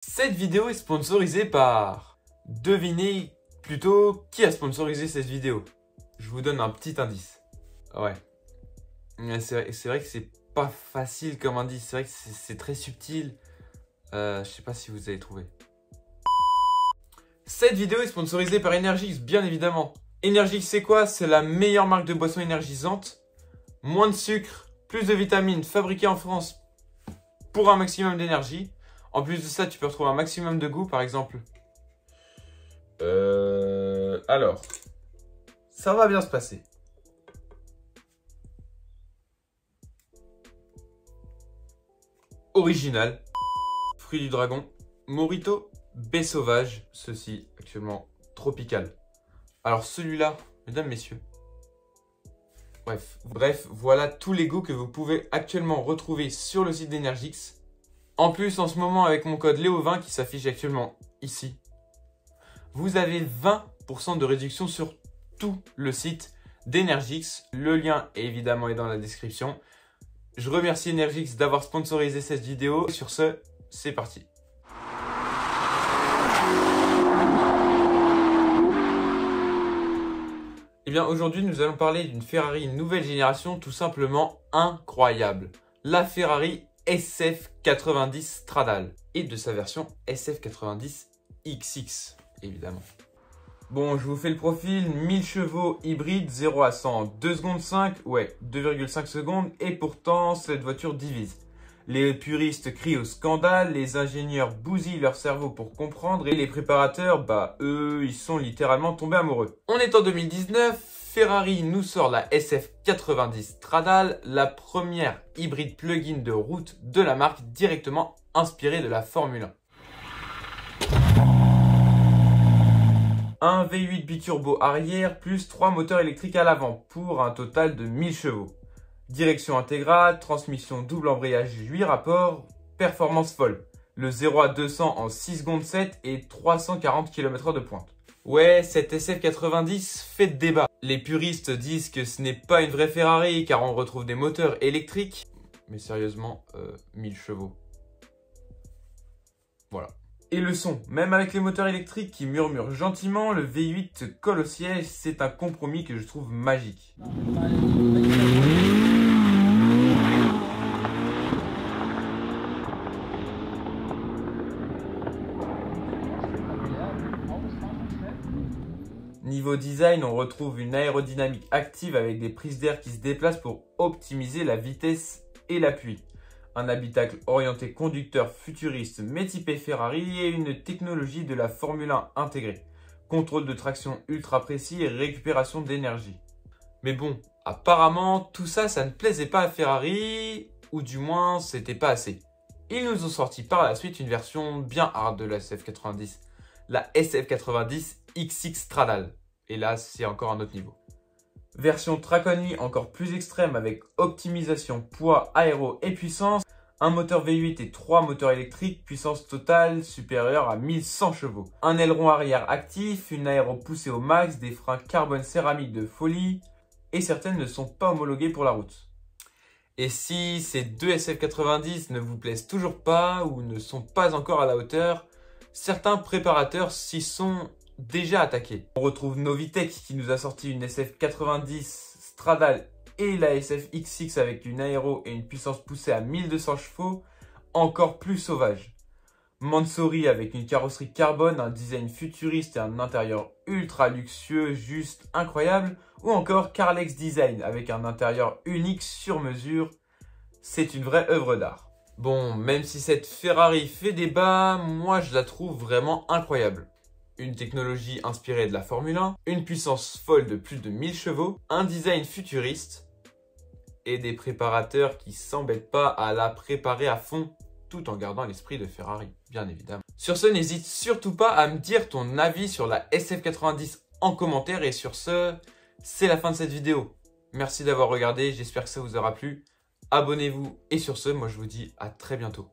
Cette vidéo est sponsorisée par... Devinez plutôt qui a sponsorisé cette vidéo. Je vous donne un petit indice. Ouais. C'est vrai que c'est pas facile comme indice. C'est vrai que c'est très subtil. Je sais pas si vous avez trouvé. Cette vidéo est sponsorisée par Energix, bien évidemment. Energix, c'est quoi? C'est la meilleure marque de boissons énergisantes. Moins de sucre, plus de vitamines, fabriquées en France pour un maximum d'énergie. En plus de ça, tu peux retrouver un maximum de goût, par exemple. Alors, ça va bien se passer. Original, fruit du dragon, Morito, baie sauvage, ceci actuellement tropical. Alors celui-là, mesdames, messieurs. Bref, voilà tous les goûts que vous pouvez actuellement retrouver sur le site d'Energix. En plus, en ce moment, avec mon code Léo20 qui s'affiche actuellement ici, vous avez 20% de réduction sur tout le site d'Energix. Le lien, évidemment, est dans la description. Je remercie Energix d'avoir sponsorisé cette vidéo. Et sur ce, c'est parti. Eh bien, aujourd'hui, nous allons parler d'une Ferrari nouvelle génération tout simplement incroyable. La Ferrari SF90 Stradale et de sa version SF90 XX, évidemment. Bon, je vous fais le profil, 1000 chevaux hybride, 0 à 100 en 2 secondes 5, ouais, 2,5 secondes, et pourtant, cette voiture divise. Les puristes crient au scandale, les ingénieurs bousillent leur cerveau pour comprendre, et les préparateurs, bah, eux, ils sont littéralement tombés amoureux. On est en 2019, Ferrari nous sort la SF90 Stradale, la première hybride plug-in de route de la marque directement inspirée de la Formule 1. Un V8 biturbo arrière plus 3 moteurs électriques à l'avant pour un total de 1000 chevaux. Direction intégrale, transmission double embrayage 8 rapports, performance folle. Le 0 à 200 en 6 secondes 7 et 340 km/h de pointe. Ouais, cette SF90 fait débat. Les puristes disent que ce n'est pas une vraie Ferrari car on retrouve des moteurs électriques. Mais sérieusement, 1000 chevaux. Voilà. Et le son, même avec les moteurs électriques qui murmurent gentiment, le V8 colle au siège, c'est un compromis que je trouve magique. Niveau design, on retrouve une aérodynamique active avec des prises d'air qui se déplacent pour optimiser la vitesse et l'appui. Un habitacle orienté conducteur futuriste mais typé Ferrari et une technologie de la Formule 1 intégrée. Contrôle de traction ultra précis et récupération d'énergie. Mais bon, apparemment, tout ça, ça ne plaisait pas à Ferrari, ou du moins, c'était pas assez. Ils nous ont sorti par la suite une version bien hard de la SF90, la SF90 XX Stradale. Et là, c'est encore un autre niveau. Version track only encore plus extrême avec optimisation, poids, aéro et puissance. Un moteur V8 et 3 moteurs électriques, puissance totale supérieure à 1100 chevaux. Un aileron arrière actif, une aéro poussée au max, des freins carbone céramique de folie. Et certaines ne sont pas homologuées pour la route. Et si ces deux SF90 ne vous plaisent toujours pas ou ne sont pas encore à la hauteur, certains préparateurs s'y sont déjà attaqué. On retrouve Novitec qui nous a sorti une SF90 Stradale et la SFXX avec une aéro et une puissance poussée à 1200 chevaux, encore plus sauvage. Mansory avec une carrosserie carbone, un design futuriste et un intérieur ultra luxueux, juste incroyable. Ou encore Carlex Design avec un intérieur unique sur mesure. C'est une vraie œuvre d'art. Bon, même si cette Ferrari fait débat, moi je la trouve vraiment incroyable. Une technologie inspirée de la Formule 1, une puissance folle de plus de 1000 chevaux, un design futuriste et des préparateurs qui s'embêtent pas à la préparer à fond tout en gardant l'esprit de Ferrari, bien évidemment. Sur ce, n'hésite surtout pas à me dire ton avis sur la SF90 en commentaire et sur ce, c'est la fin de cette vidéo. Merci d'avoir regardé, j'espère que ça vous aura plu. Abonnez-vous et sur ce, moi je vous dis à très bientôt.